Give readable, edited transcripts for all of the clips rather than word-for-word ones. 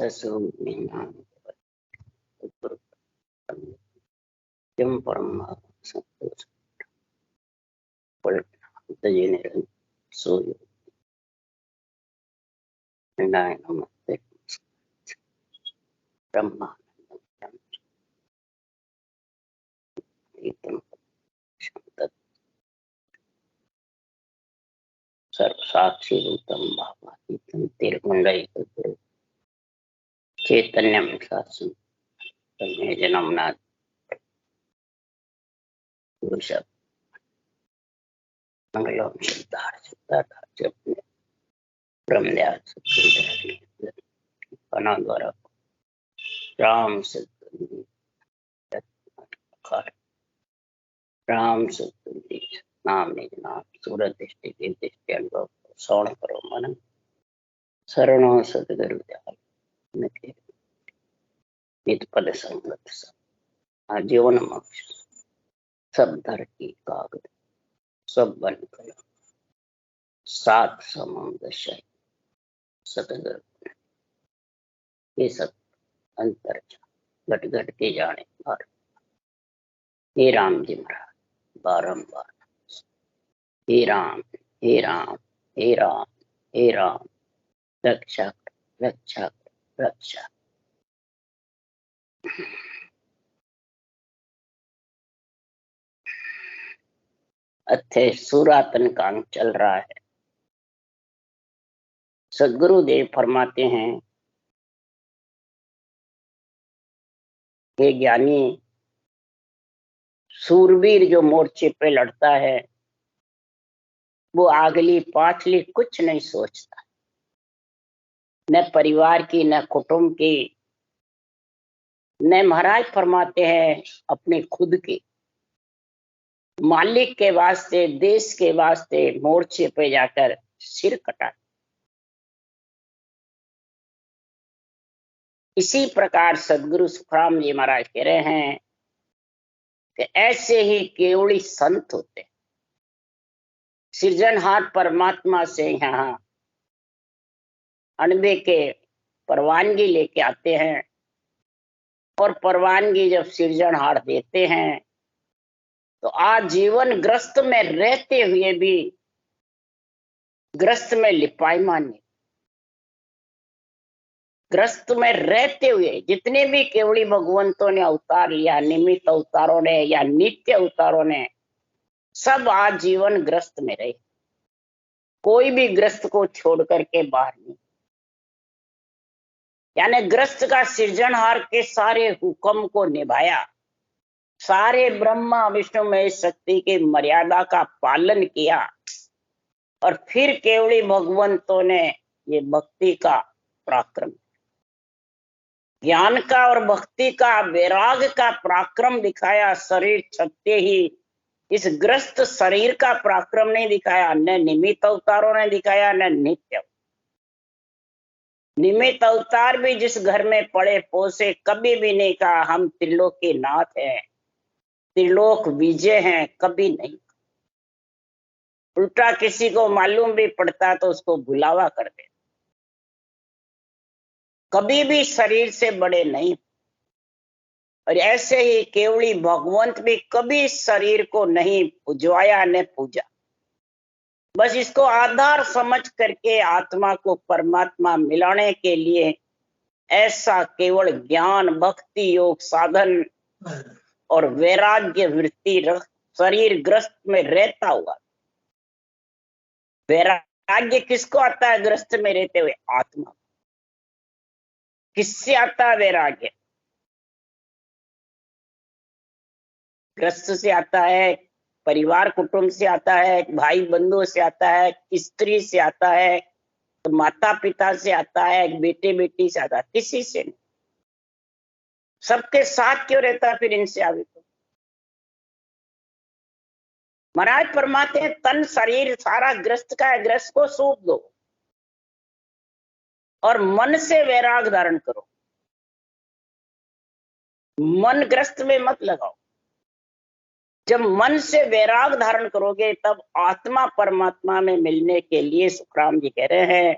ससुमीनां परम संतोष सोयो नमस्ते ब्रह्मानंदं सर्वसाक्षी रूपं भावातीतं तिरुगुण्डैकं चैतन्यं शासनं तन्मे जन्म नाथ पुरुषः मंगलम सिद्धार्थ ब्रह्मद्यास कना द्वारा राम सत्य राम सत्य नाम निज नाम सूरत दृष्टि के दृष्टि अनुभव श्रवण करो मन शरणो सतगुरु नित पद संगत जीवन मोक्ष सब धर की कागज सब बन गया सात समुद्र सतगुरु ये सब अंतर घट घट के जाने और हे राम जी महाराज बारंबार हे राम हे राम हे राम हे राम रक्षा रक्षा रक्षा। अच्छे सूरातन कांग चल रहा है। सदगुरुदेव फरमाते हैं कि ज्ञानी सूरवीर जो मोर्चे पे लड़ता है वो आगली पाछली कुछ नहीं सोचता, न परिवार की न कुटुंब की, न महाराज फरमाते हैं अपने खुद की। मालिक के वास्ते देश के वास्ते मोर्चे पे जाकर सिर कटा। इसी प्रकार सदगुरु सुखराम जी महाराज कह रहे हैं कि ऐसे ही केवली संत होते, सृजनहार परमात्मा से यहाँ अनबे के परवानगी लेके आते हैं और परवानगी जब सृजनहार देते हैं तो आज जीवन ग्रस्त में रहते हुए भी ग्रस्त में लिपायमान नहीं। ग्रस्त में रहते हुए जितने भी केवली भगवंतों ने अवतार लिया, निमित्त अवतारों ने या नित्य अवतारों ने, सब आज जीवन ग्रस्त में रहे। कोई भी ग्रस्त को छोड़ करके बाहर नहीं। यानी ग्रस्त का सृजनहार के सारे हुक्म को निभाया, सारे ब्रह्मा विष्णु महेश शक्ति की मर्यादा का पालन किया और फिर केवली भगवंतों ने ये भक्ति का पराक्रम, ज्ञान का और भक्ति का, वैराग का पराक्रम दिखाया। शरीर छकते ही इस ग्रस्त शरीर का पराक्रम नहीं दिखाया, न निमित्त अवतारों ने दिखाया न नित्य। निमित्त अवतार भी जिस घर में पड़े पोसे कभी भी नहीं कहा हम त्रिलोक के नाथ हैं, त्रिलोक विजय हैं, कभी नहीं। उल्टा किसी को मालूम भी पड़ता तो उसको बुलावा कर दे। कभी भी शरीर से बड़े नहीं। और ऐसे ही केवली भगवंत भी कभी शरीर को नहीं पुजवाया न पूजा। बस इसको आधार समझ करके आत्मा को परमात्मा मिलाने के लिए ऐसा केवल ज्ञान भक्ति योग साधन और वैराग्य वृत्ति रख शरीर ग्रस्त में रहता हुआ। वैराग्य किसको आता है ग्रस्त में रहते हुए? आत्मा। किससे आता है वैराग्य? ग्रस्त से आता है, परिवार कुटुंब से आता है, भाई बंधुओं से आता है, स्त्री से आता है, तो माता पिता से आता है, बेटे बेटी से आता है, किसी से नहीं। सबके साथ क्यों रहता है फिर इनसे आगे? तो महाराज फरमाते हैं तन शरीर सारा ग्रस्त का है, ग्रस्त को सौंप दो और मन से वैराग धारण करो। मन ग्रस्त में मत लगाओ। जब मन से वैराग धारण करोगे तब आत्मा परमात्मा में मिलने के लिए सुखराम जी कह रहे हैं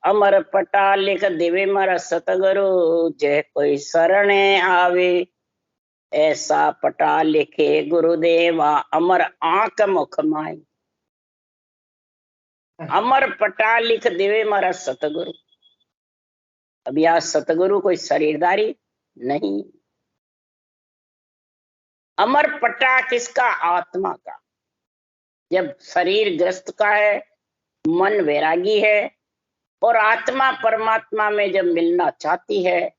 अमर पटा लिख देवे मारा सतगुरु, जय कोई शरणे आवे। ऐसा पटा लिखे गुरुदेवा, अमर आंख मुख माई। अमर पटा लिख देवे मारा सतगुरु। अब यह सतगुरु कोई शरीरदारी नहीं। अमर पटा किसका? आत्मा का। जब शरीर ग्रस्त का है, मन वैरागी है और आत्मा परमात्मा में जब मिलना चाहती है,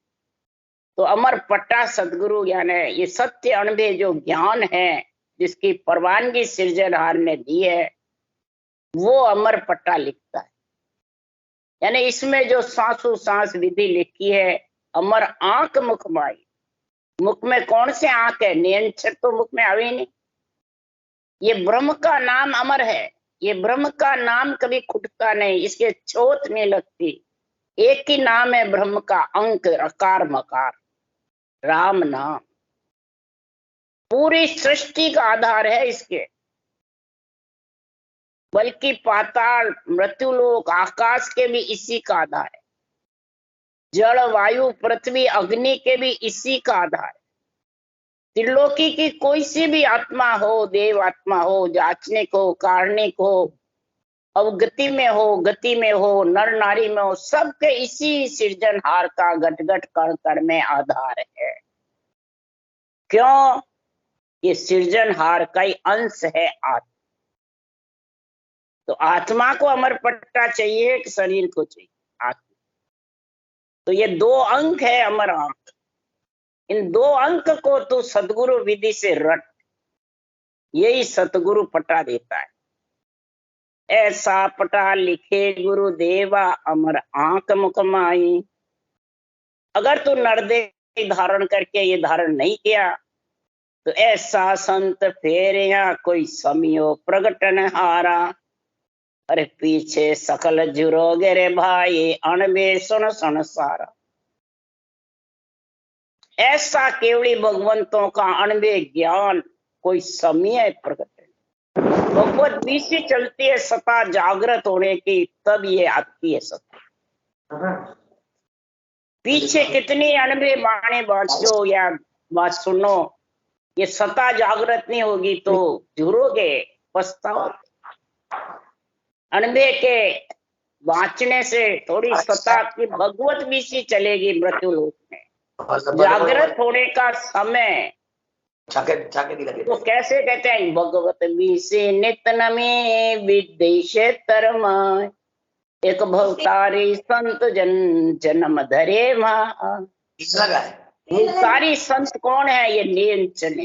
तो अमर पट्टा सदगुरु ज्ञान है। ये सत्य अनुभव जो ज्ञान है, जिसकी परवानगी सृजनहार ने दी है, वो अमर पट्टा लिखता है। यानी इसमें जो सांसों सांस विधि लिखी है, अमर आंख मुख माई। मुख में कौन से आंख है? नियंत्रण तो मुख में आवे नहीं। ये ब्रह्म का नाम अमर है। ये ब्रह्म का नाम कभी खुटता नहीं, इसके चोट नहीं लगती। एक ही नाम है ब्रह्म का, अंक अकार मकार, राम नाम। पूरी सृष्टि का आधार है इसके। बल्कि पाताल, मृत्युलोक, आकाश के भी इसी का आधार है। जल, वायु, पृथ्वी, अग्नि के भी इसी का आधार है। त्रिलोकी की कोई सी भी आत्मा हो, देव आत्मा हो, जाचनिक हो, कारणिक हो, अवगति में हो, गति में हो, नर नारी में हो, सबके इसी सृजनहार का घट घट कण कण में आधार है। क्यों? ये सृजनहार का ही अंश है आत्मा। तो आत्मा को अमर पट्टा चाहिए कि शरीर को चाहिए? आत्मा। तो ये दो अंक है अमर अंक। इन दो अंक को तू सदगुरु विधि से रट, यही सतगुरु पट्टा देता है। ऐसा पटा लिखे गुरुदेवा, अमर आंख मुख माई। अगर तू नरदेह धारण करके ये धारण नहीं किया, तो ऐसा संत फेरिया कोई समियो प्रगटन हारा। अरे पीछे सकल जुरोगे रे भाई, अणबे सुन सुन सारा। ऐसा केवली भगवंतों का अणबे ज्ञान कोई समय प्रकट है। भगवत बीसी चलती है सता जागृत होने की, तब ये आती है सता। पीछे कितनी अणबे बाणे बाजो या बात सुनो, ये सता जागृत नहीं होगी तो झुरोगे, पछताओगे। अणबे के वाचने से थोड़ी सता की भगवत बीसी चलेगी मृत्युलोक में। जागृत होने का समय तो कैसे कहते हैं? भगवत बीसी नित नमी विदेशे तरमाय, एक भवतारी संत जन जन्म धरे मां। भवतारी संत कौन है? ये नीलचने।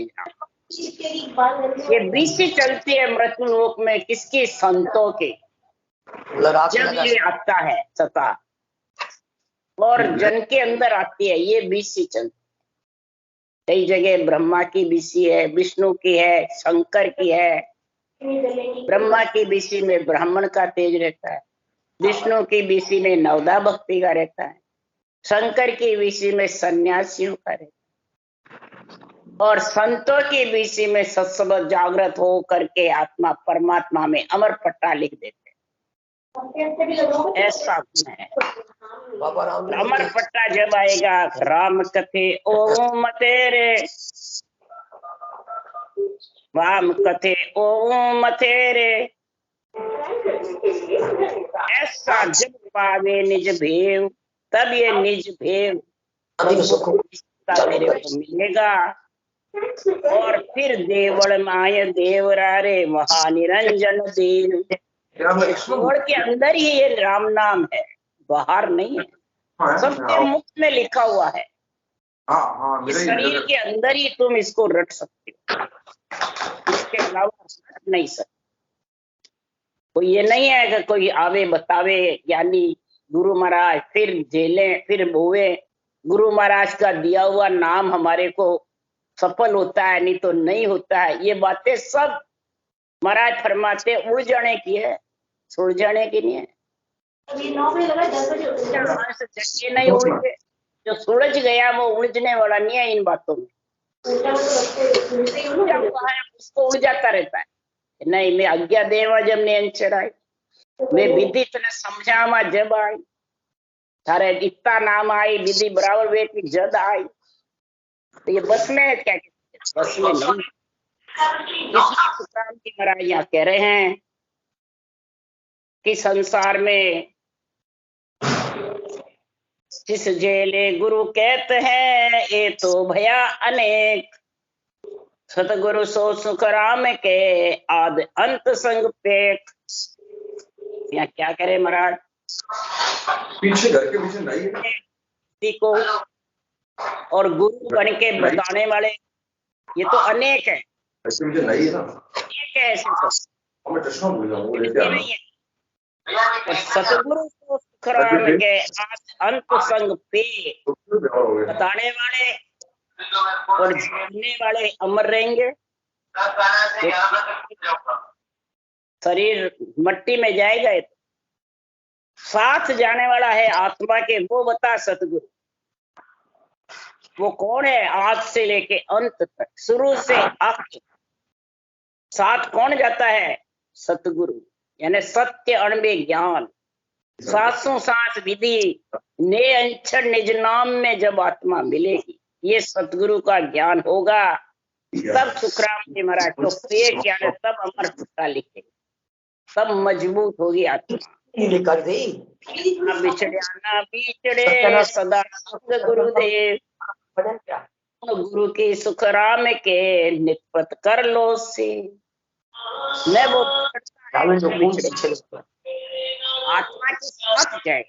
ये बीसी चलती है मृत्युलोक में किसकी? संतों की। जब ये आता है सता और जन के अंदर आती है, ये बीसी चलती। कई जगह ब्रह्मा की बीसी है, विष्णु की है, शंकर की है। ब्रह्मा की बीसी में ब्राह्मण का तेज रहता है, विष्णु की बीसी में नवदा भक्ति का रहता है, शंकर की बीसी में सन्यासियों का रहता है, और संतों की बीसी में सत्संग जागृत हो करके आत्मा परमात्मा में अमर पट्टा लिख देते। ऐसा गुण है। अमर पट्टा जब आएगा, राम कथे ओम तेरे, राम कथे ओम तेरे। ऐसा जब पावे निज भेव, तब ये निज भेव तेरे को मिलेगा। और फिर देवल माय देवरारे महानिरंजन देव। छोड़ के अंदर ही ये राम नाम है, बाहर नहीं है। सबके मुख में लिखा हुआ है। इस शरीर के अंदर ही तुम इसको रट सकते हो, इसके अलावा रट नहीं सकते। कोई ये नहीं है कि कोई आवे बतावे ज्ञानी गुरु महाराज, फिर जेले फिर बोवे। गुरु महाराज का दिया हुआ नाम हमारे को सफल होता है, नहीं तो नहीं होता है। ये बातें सब महाराज फरमाते उड़ जाने की है, सुड़ जाने की नहीं है। नहीं उड़, जो सुलझ गया वो उलझने वाला नहीं है इन बातों में। उसको उड़ जाता रहता है। नहीं मैं आज्ञा देवा जब ने चढ़ाई, मैं विधि तने समझावा जब आई, थारे इतना नाम आई विधि बराबर वे की जद आई, तो ये बस में है क्या? बस में नहीं। इसलिए सुखराम जी महाराज यहाँ कह रहे हैं कि संसार में जिस जेले गुरु कहते हैं ये तो भया अनेक, सतगुरु सो सुखराम के आद अंत संग पेख। यहाँ क्या करे महाराज, पीछे घर के पीछे नहीं को और गुरु बन के बताने वाले ये तो अनेक है, ऐसे मुझे नहीं है ना, एक है ऐसे तो मैं चश्मा भूल जाऊँ वो लेके आना। नहीं है। और सतगुरु को सुखराम के आद अंत संग पे बताने वाले और जानने वाले अमर रहेंगे। शरीर मट्टी में जाएगा, साथ जाने वाला है आत्मा के, वो बता सतगुरु। वो कौन है? आज से लेके अंत तक, शुरू से अंत साथ कौन जाता है? सतगुरु, यानी सत्य अणबे ज्ञान, सासों सास विधि ने अंचर निज नाम में जब आत्मा मिलेगी, ये सतगुरु का ज्ञान होगा, तब सुखराम जी महाराज तो पेट यानी तब अमर पुष्टा लिखे, तब मजबूत होगी आत्मा। कर दी बिछड़िया बिछड़े सदा संग गुरुदेव, गुरु की सुखराम के निपट कर लो से। मैं वो आत्मा के साथ जाए।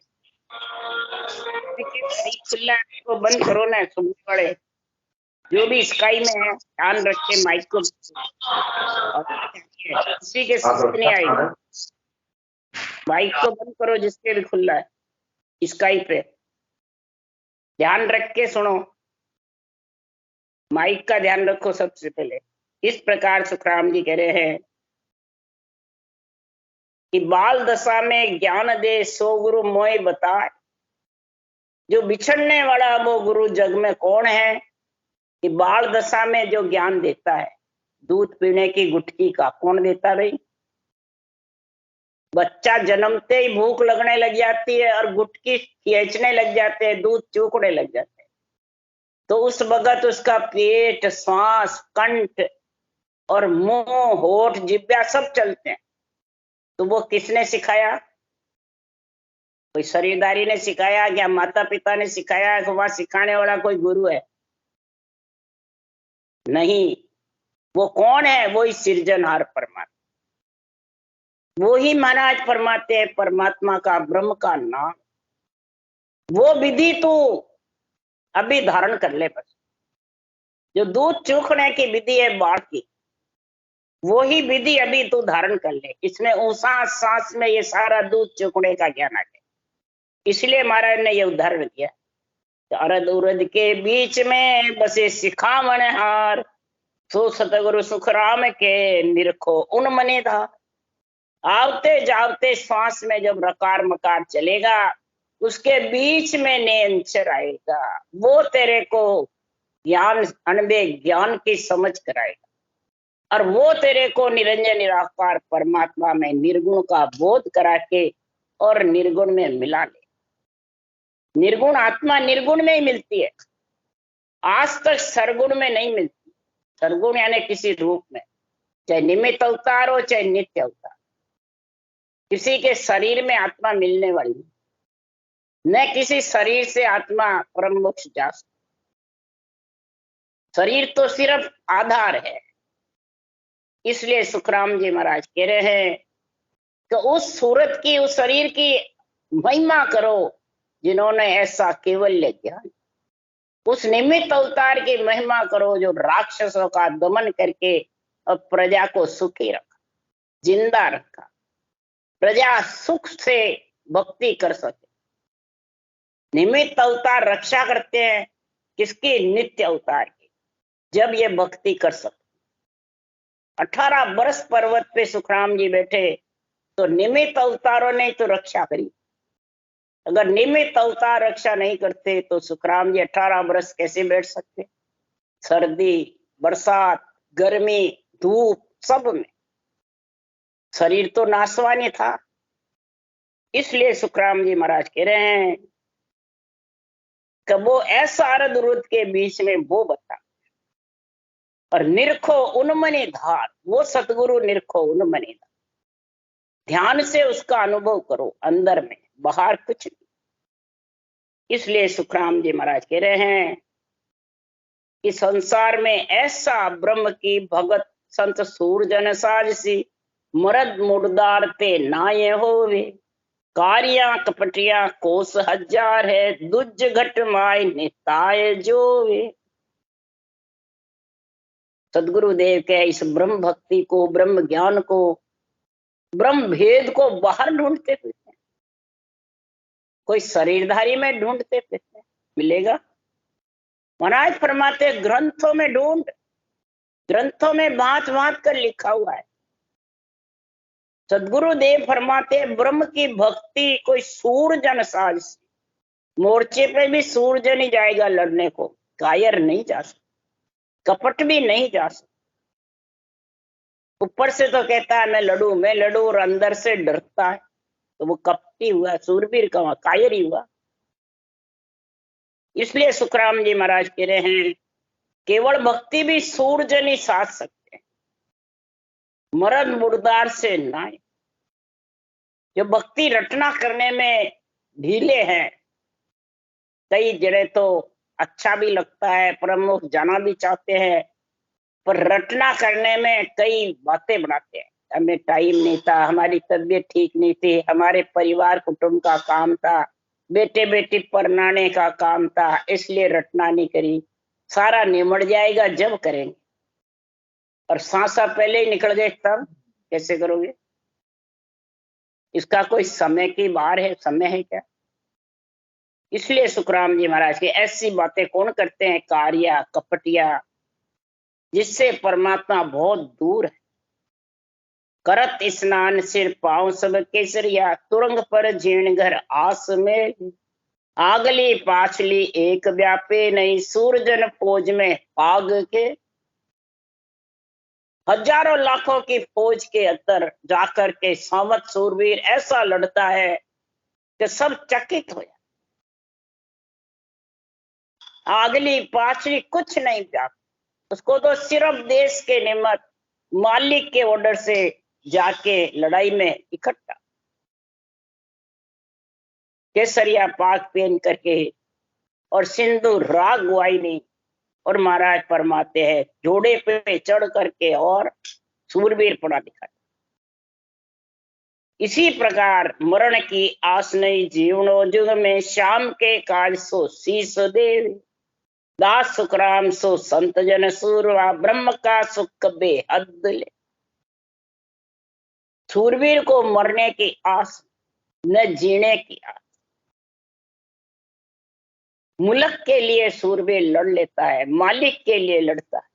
खुला को बंद करो ना, सुनने वाले जो भी स्काई में है ध्यान रख के माइक को, किसी के साथ नहीं आएगी। माइक को बंद करो जिसके भी खुला है स्काई पे, ध्यान रख के सुनो, माइक का ध्यान रखो सबसे पहले। इस प्रकार सुखराम जी कह रहे हैं कि बाल दशा में ज्ञान दे सो गुरु मोय बताए। जो बिछड़ने वाला वो गुरु जग में कौन है? कि बाल दशा में जो ज्ञान देता है, दूध पीने की गुटकी का कौन देता भाई? बच्चा जन्मते ही भूख लगने लग जाती है और गुटकी खींचने लग जाते हैं, दूध चूकने लग जाते हैं, तो उस वक्त उसका पेट, श्वास, कंठ और मुंह, होठ, जिब्या सब चलते हैं। तो वो किसने सिखाया? कोई शरीरदारी ने सिखाया क्या? माता पिता ने सिखाया? वहां सिखाने वाला कोई गुरु है? नहीं। वो कौन है? वो ही सृजनहार परमात्मा, वो ही महाराज फरमाते हैं परमात्मा का, ब्रह्म का नाम। वो विधि तू अभी धारण कर ले, बस जो दूध चूखने की विधि है बाढ़ की, वो ही विधि अभी तू धारण कर ले। इसमें ऊंसा सांस में ये सारा दूध चूखने का ज्ञान आ गया। इसलिए महाराज ने ये उदाहरण दिया, अरद उरद के बीच में बसे सिखावन हार, सो सतगुरु सुखराम के निरखो उन मने था। आवते जावते श्वास में जब रकार मकार चलेगा, उसके बीच में नेंचर आएगा, वो तेरे को ज्ञान, अनबे ज्ञान की समझ कराएगा, और वो तेरे को निरंजन निराकार परमात्मा में निर्गुण का बोध करा के और निर्गुण में मिला ले। निर्गुण आत्मा निर्गुण में ही मिलती है, आज तक सरगुण में नहीं मिलती। सरगुण यानी किसी रूप में, चाहे निमित्त अवतार हो चाहे नित्य अवतार, किसी के शरीर में आत्मा मिलने वाली न, किसी शरीर से आत्मा परम मोक्ष जा सकती। शरीर तो सिर्फ आधार है। इसलिए सुखराम जी महाराज कह रहे हैं कि उस सूरत की, उस शरीर की महिमा करो जिन्होंने ऐसा केवल्य ज्ञान। उस निमित्त अवतार की महिमा करो जो राक्षसों का दमन करके और प्रजा को सुखी रखा, जिंदा रखा, प्रजा सुख से भक्ति कर सके। निमित्त अवतार रक्षा करते हैं किसकी? नित्य अवतार की, जब ये भक्ति कर सकते। 18 वर्ष पर्वत पे सुखराम जी बैठे तो निमित्त अवतारों ने तो रक्षा करी। अगर निमित्त अवतार रक्षा नहीं करते तो सुखराम जी 18 वर्ष कैसे बैठ सकते? सर्दी, बरसात, गर्मी, धूप, सब में शरीर तो नाशवान था। इसलिए सुखराम जी महाराज कह रहे हैं कि वो ऐसा अर्ध के बीच में वो बता। और निरखो उन्मनी धार, वो सतगुरु निरखो उन्मनी धार, ध्यान से उसका अनुभव करो अंदर में, बाहर कुछ नहीं। इसलिए सुखराम जी महाराज कह रहे हैं कि संसार में ऐसा ब्रह्म की भगत संत सूरजन साजसी, मरद मुर्दार ते नाये होवे, कारिया कपटिया कोस हजार है, दुज घट माय निताय जोवे। सदगुरुदेव के इस ब्रह्म भक्ति को, ब्रह्म ज्ञान को, ब्रह्म भेद को बाहर ढूंढते फिरते हैं, कोई शरीरधारी में ढूंढते फिरते हैं, मिलेगा? महाराज फरमाते ग्रंथों में ढूंढ, ग्रंथों में बात बात कर लिखा हुआ है। सदगुरुदेव फरमाते ब्रह्म की भक्ति कोई सूरजन साज, मोर्चे पे भी सूरजन ही जाएगा लड़ने को, कायर नहीं जा सकता, कपट भी नहीं जा सकता। ऊपर से तो कहता है मैं लड़ू, और अंदर से डरता है, तो वो कपटी हुआ, सूरवीर का कायर ही हुआ। इसलिए सुखराम जी महाराज कह रहे हैं केवल भक्ति भी सूरजन ही साध सकते हैं, मरद मुर्दार से नाय। जो भक्ति रटना करने में ढीले हैं, कई जड़े तो अच्छा भी लगता है, प्रमुख जाना भी चाहते हैं, पर रटना करने में कई बातें बनाते हैं। हमें टाइम नहीं था, हमारी तबीयत ठीक नहीं थी, हमारे परिवार कुटुंब का काम था, बेटे बेटी परनाने का काम था, इसलिए रटना नहीं करी। सारा निमट जाएगा जब करेंगे, और सांसा पहले ही निकल गए तब कैसे करोगे? इसका कोई समय की बाहर है, समय है क्या? इसलिए सुखराम जी महाराज की ऐसी बातें कौन करते हैं? कारिया कपटिया, जिससे परमात्मा बहुत दूर है। करत स्नान सिर पांव सब केसरिया, तुरंग पर जीर्ण घर आस में, आगली पाछली एक व्यापे नहीं, सूरजन फौज में भाग के। हजारों लाखों की फौज के अंदर जाकर के सामत सूरवीर ऐसा लड़ता है कि सब चकित हो जाए। आगली पाछली कुछ नहीं जाता, उसको तो सिर्फ देश के निमित्त मालिक के ऑर्डर से जाके लड़ाई में इकट्ठा, केसरिया पाक पहन करके और सिंधु राग वाहिनी, और महाराज फरमाते हैं जोड़े पे चढ़ करके और सूरवीर पड़ा दिखा। इसी प्रकार मरण की आस नहीं जीवनो जुग में, श्याम के काज सो शीस देव, दास सुखराम सो संत जन सूरवा, ब्रह्म का सुख बेहद ले। सूरवीर को मरने की आस न जीने की आस। मुल्क के लिए सूरवीर लड़ लेता है, मालिक के लिए लड़ता है।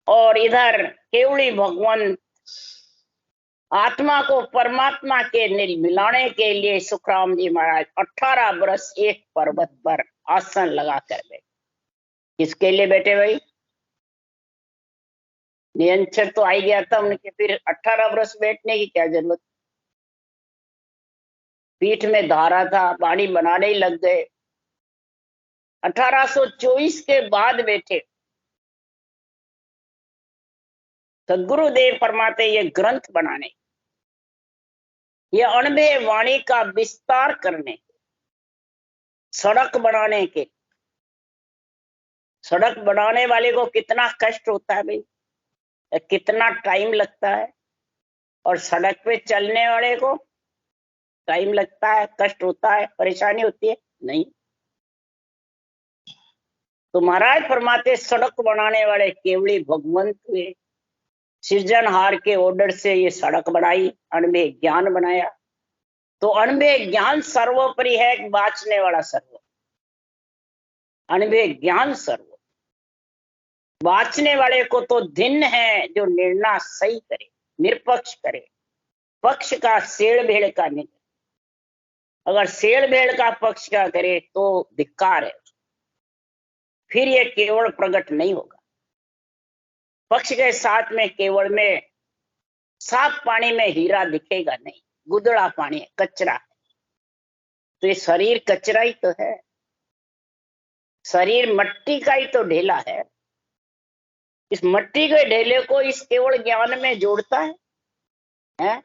और इधर केवड़ी भगवान आत्मा को परमात्मा के मिलाने के लिए सुखराम जी महाराज 18 वर्ष एक पर्वत पर आसन लगा कर बैठे। किसके लिए बैठे भाई? नियंत्रण तो आ ही गया था उनके, फिर 18 वर्ष बैठने की क्या जरूरत? पीठ में धारा था, बाणी बनाने ही लग गए। 1824 के बाद बैठे। सदगुरुदेव फरमाते ये ग्रंथ बनाने, ये अणबे वाणी का विस्तार करने, सड़क बनाने के। सड़क बनाने वाले को कितना कष्ट होता है भाई, कितना टाइम लगता है, और सड़क पे चलने वाले को टाइम लगता है, कष्ट होता है, परेशानी होती है? नहीं। तो महाराज फरमाते सड़क बनाने वाले केवली भगवंत हुए। सृजनहार के ऑर्डर से ये सड़क बनाई, अणबे ज्ञान बनाया। तो अणबे ज्ञान सर्वोपरि है, बाँचने वाला सर्व। अणबे ज्ञान सर्व, बाँचने वाले को तो दिन है जो निर्णय सही करे, निरपक्ष करे, पक्ष का सेड़ भेड़ का नहीं। अगर सेड़ भेड़ का पक्ष का करे तो धिक्कार है, फिर ये केवल प्रकट नहीं होगा। पक्ष के साथ में केवल में साफ पानी में हीरा दिखेगा नहीं, गुदड़ा पानी है, कचरा है। तो ये शरीर कचरा ही तो है। शरीर मट्टी का ही तो ढेला है। इस मट्टी के ढेले को इस केवल ज्ञान में जोड़ता है?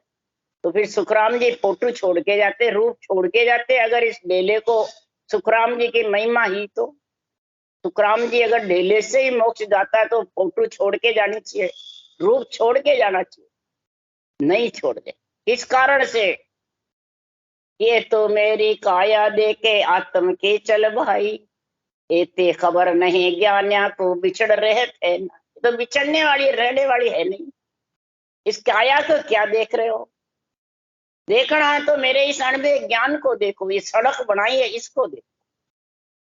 तो फिर सुखराम जी फोटो छोड़ के जाते, रूप छोड़ के जाते। अगर इस ढेले को सुखराम जी की महिमा ही तो सुखराम जी अगर ढेले से ही मोक्ष जाता है तो फोटो छोड़ के जानी चाहिए, रूप छोड़ के जाना चाहिए, नहीं छोड़ दे। इस कारण से ये तो मेरी काया दे के आत्म के चल भाई, एते खबर नहीं ज्ञानिया को बिछड़ रहे थे ना। तो बिछड़ने वाली रहने वाली है नहीं। इस काया को क्या देख रहे हो? देखना है तो मेरे इस अणबे ज्ञान को देखो। ये सड़क बनाई है, इसको देखो,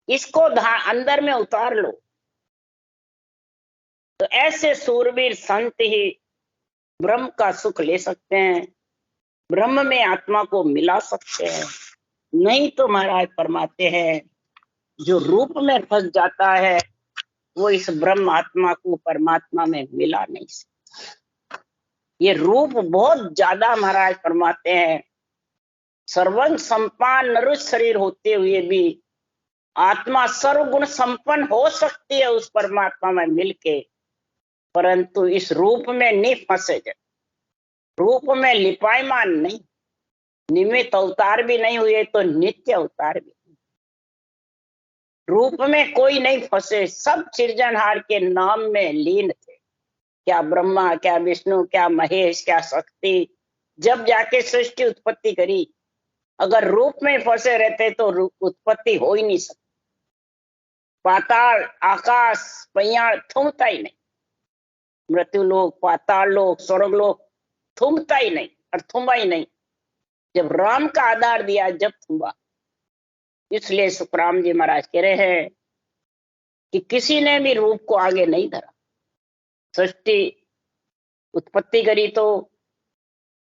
इसको अंदर में उतार लो। तो ऐसे सूरवीर संत ही ब्रह्म का सुख ले सकते हैं, ब्रह्म में आत्मा को मिला सकते हैं। नहीं तो महाराज फरमाते हैं जो रूप में फंस जाता है वो इस ब्रह्म आत्मा को परमात्मा में मिला नहीं सकता। ये रूप बहुत ज्यादा महाराज फरमाते हैं, सर्वंग संपन्न नरुष शरीर होते हुए भी आत्मा सर्वगुण संपन्न हो सकती है उस परमात्मा में मिलके, परंतु इस रूप में नहीं फंसे जाए, रूप में लिपायमान नहीं, निमित्त अवतार भी नहीं हुए तो नित्य अवतार भी, रूप में कोई नहीं फंसे। सब सृजनहार के नाम में लीन थे, क्या ब्रह्मा, क्या विष्णु, क्या महेश, क्या शक्ति। जब जाके सृष्टि उत्पत्ति करी, अगर रूप में फंसे रहते तो उत्पत्ति हो ही नहीं सकती। पाताल, आकाश, पयार थूमता ही नहीं, मृत्यु लोक, पाताल लोक, स्वर्ग लोक थूमता ही नहीं और थूमा ही नहीं। जब राम का आधार दिया जब थूमा। इसलिए सुखराम जी महाराज कह रहे हैं कि किसी ने भी रूप को आगे नहीं धरा। सृष्टि उत्पत्ति करी तो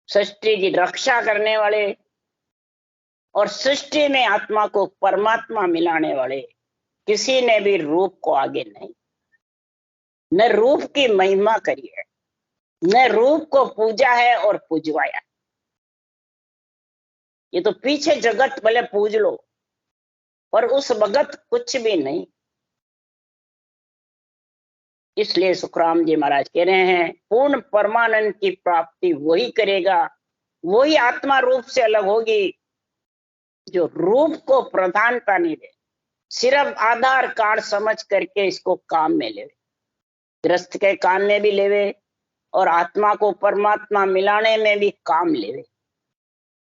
सृष्टि की रक्षा करने वाले और सृष्टि में आत्मा को परमात्मा मिलाने वाले किसी ने भी रूप को आगे नहीं, न रूप की महिमा करी है, न रूप को पूजा है और पूजवाया। ये तो पीछे जगत भले पूज लो पर उस भगत कुछ भी नहीं। इसलिए सुखराम जी महाराज कह रहे हैं पूर्ण परमानंद की प्राप्ति वही करेगा, वही आत्मा रूप से अलग होगी जो रूप को प्रधानता नहीं दे, सिर्फ आधार कार्ड समझ करके इसको काम में लेवे, गृहस्थ के काम में भी लेवे और आत्मा को परमात्मा मिलाने में भी काम लेवे।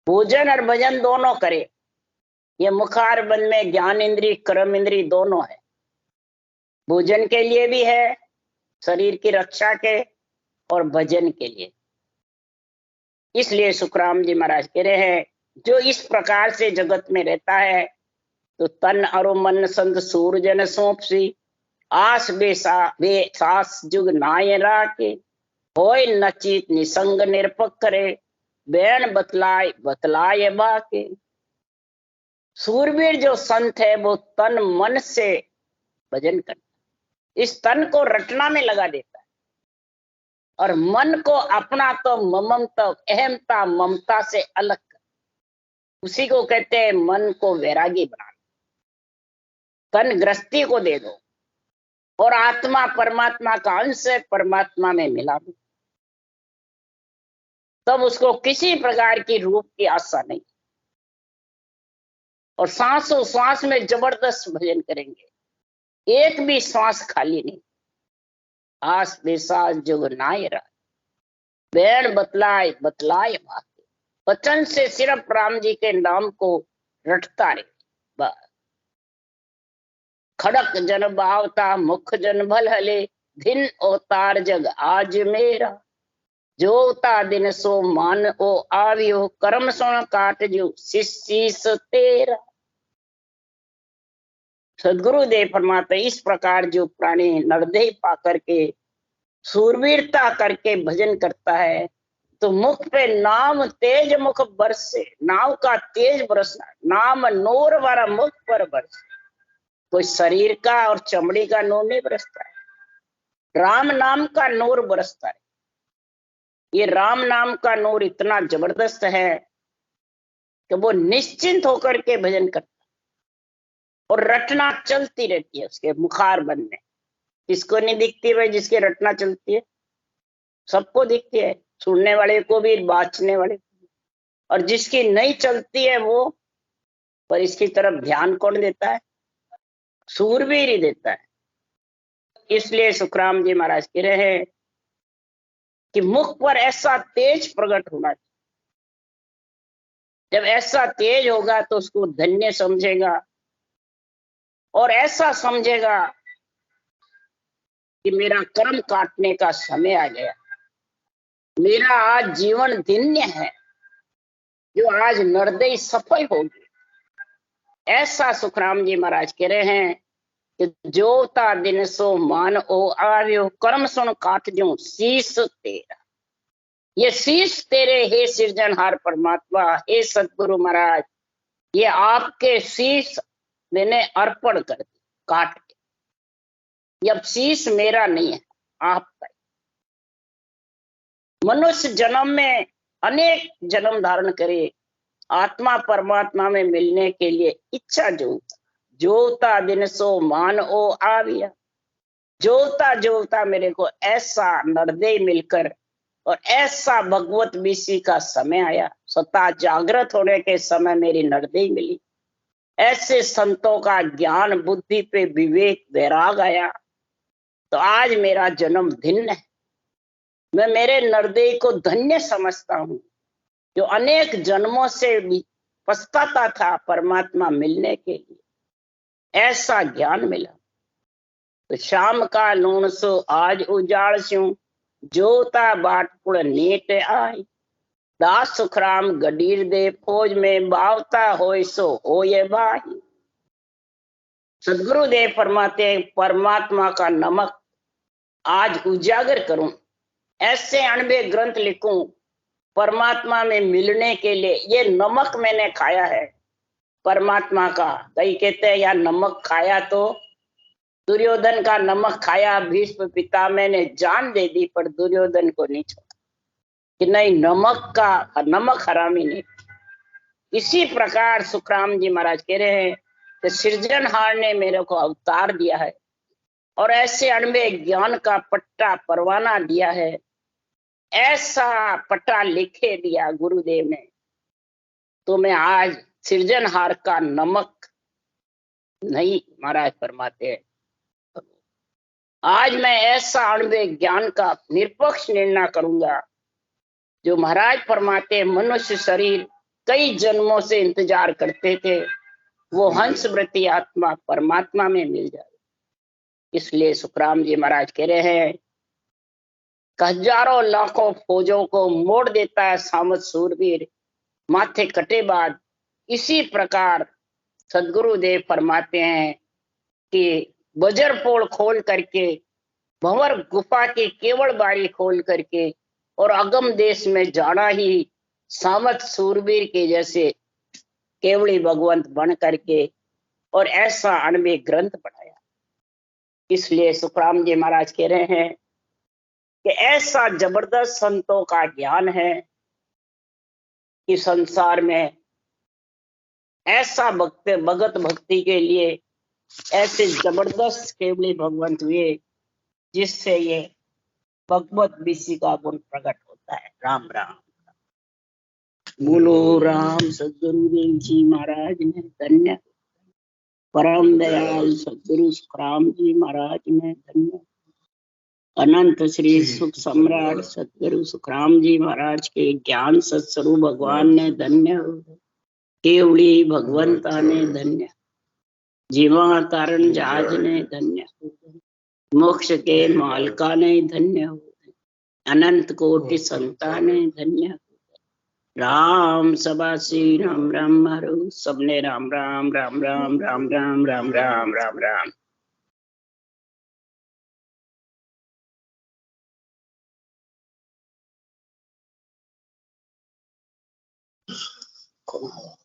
भोजन और भजन दोनों करे। ये मुखार बंद में ज्ञान इंद्री कर्म इंद्री दोनों है, भोजन के लिए भी है, शरीर की रक्षा के और भजन के लिए। इसलिए सुखराम जी महाराज कह रहे हैं जो इस प्रकार से जगत में रहता है तो तन अरो मन संत सूरजन सौंपसी, आस बेसास जुग नाय राके, होय नचित निसंग निरपक करे, बैन बतलाय बतलाय बाके। सूरवीर जो संत है वो तन मन से भजन करता है, इस तन को रटना में लगा देता है और मन को अपना तो ममता अहमता ममता से अलग कर, उसी को कहते हैं मन को वैरागी बनाना। तन गृहस्थी को दे दो और आत्मा परमात्मा का अंश है, परमात्मा में मिला दो, तब उसको किसी प्रकार की रूप की आशा नहीं। और सांसों सांस में जबरदस्त भजन करेंगे, एक भी सांस खाली नहीं। आस बेसास जुग नाय राय, बैन बतलाय बतलाय बाके। वचन से सिर्फ राम जी के नाम को रटता रहे बस। खड़क जन बावता मुख जन भल हले, दिन अवतार जग आज मेरा, जोता दिन सो मान ओ आवियो, कर्म सुन काट जो शीश तेरा। सदगुरुदेव फरमाते इस प्रकार जो प्राणी नरदेह पा करके सूरवीरता करके भजन करता है तो मुख पे नाम तेज मुख बरसे, नाव का तेज बरसना, नाम नूर वाला मुख पर बरसे। कोई शरीर का और चमड़ी का नूर नहीं बरसता है, राम नाम का नूर बरसता है। ये राम नाम का नूर इतना जबरदस्त है कि वो निश्चिंत होकर के भजन करता है। और रटना चलती रहती है उसके मुखार बंद में। किसको नहीं दिखती भाई जिसकी रटना चलती है? सबको दिखती है, सुनने वाले को भी, बाँचने वाले को भी। और जिसकी नहीं चलती है वो, पर इसकी तरफ ध्यान कौन देता है? सूरवीर ही देता है। इसलिए सुखराम जी महाराज कह रहे हैं कि मुख पर ऐसा तेज प्रकट होना चाहिए। जब ऐसा तेज होगा तो उसको धन्य समझेगा, और ऐसा समझेगा कि मेरा कर्म काटने का समय आ गया, मेरा आज जीवन धन्य है, जो आज नरदेई सफल होगी। ऐसा सुखराम जी महाराज कह रहे हैं कि जोता दिन सो मान ओ आव्यो, कर्म सुन काट जो शीश तेरा। ये शीश तेरे हे सृजनहार परमात्मा, हे सतगुरु महाराज, ये आपके शीश मैंने अर्पण कर दी काट के। ये अब शीश मेरा नहीं है, आपका। मनुष्य जन्म में अनेक जन्म धारण करे, आत्मा परमात्मा में मिलने के लिए इच्छा जोता दिन सो मान ओ आविया। जोता जोता मेरे को ऐसा नरदेय मिलकर और ऐसा भगवत विषय का समय आया, सता जागृत होने के समय मेरी नरदेय मिली। ऐसे संतों का ज्ञान बुद्धि पे विवेक वैराग आया, तो आज मेरा जन्म धन्य है। मैं मेरे नरदेय को धन्य समझता हूँ, जो अनेक जन्मों से भी पछताता था परमात्मा मिलने के लिए। ऐसा ज्ञान मिला। तो शाम का लूण सो आज उजाड़ स्यूं, जोता बाटपुड़ नीट आई। दास सुखराम गडीर दे फौज में, बावता होय सो होये भाई। सदगुरुदेव फरमाते परमात्मा का नमक आज उजागर करूं, ऐसे अनबे ग्रंथ लिखूं परमात्मा में मिलने के लिए। ये नमक मैंने खाया है परमात्मा का। कई कहते हैं यार नमक खाया तो दुर्योधन का नमक खाया, भीष्म पितामह ने जान दे दी, पर दुर्योधन को नहीं छोड़ा कि नहीं, नमक हरामी नहीं। इसी प्रकार सुखराम जी महाराज कह रहे हैं कि सृजनहार ने मेरे को अवतार दिया है और ऐसे अनबे ज्ञान का पट्टा परवाना दिया है। ऐसा पट्टा लिखे दिया गुरुदेव ने, तो मैं आज सृजनहार का नमक नहीं, महाराज फरमाते हैं, आज मैं ऐसा अणुवे ज्ञान का निरपक्ष निर्णय करूंगा जो महाराज फरमाते मनुष्य शरीर कई जन्मों से इंतजार करते थे, वो हंस वृत्ति आत्मा परमात्मा में मिल जाए। इसलिए सुखराम जी महाराज कह रहे हैं, हजारों लाखों फौजों को मोड़ देता है सामत सूरवीर, माथे कटे बाद। इसी प्रकार सदगुरुदेव फरमाते हैं कि वज्रपोल खोल करके, भंवर गुफा की केवल बारी खोल करके और अगम देश में जाना ही सामत सूरवीर के जैसे केवली भगवंत बन करके और ऐसा अनबे ग्रंथ बनाया। इसलिए सुखराम जी महाराज कह रहे हैं कि ऐसा जबरदस्त संतों का ज्ञान है कि संसार में ऐसा भगत भक्ति के लिए ऐसे जबरदस्त केवली भगवंत हुए जिससे ये भगवत विषय का गुण प्रकट होता है। राम राम। बोलो राम सदगुरुदेव जी महाराज ने धन्य, परम दयाल सदगुरु सुखराम जी महाराज ने धन्य, अनंत श्री सुख सम्राट सदगुरु सुखराम जी महाराज के ज्ञान सत्स्वरूप भगवान ने धन्य, केवली भगवंता ने धन्य, जीवा तारण जहाज ने धन्य, मोक्ष के मालका ने धन्य, अनंत कोटि संता ने धन्य। राम सभा श्री राम राम हरो, सबने राम राम राम राम राम राम राम राम राम राम। राम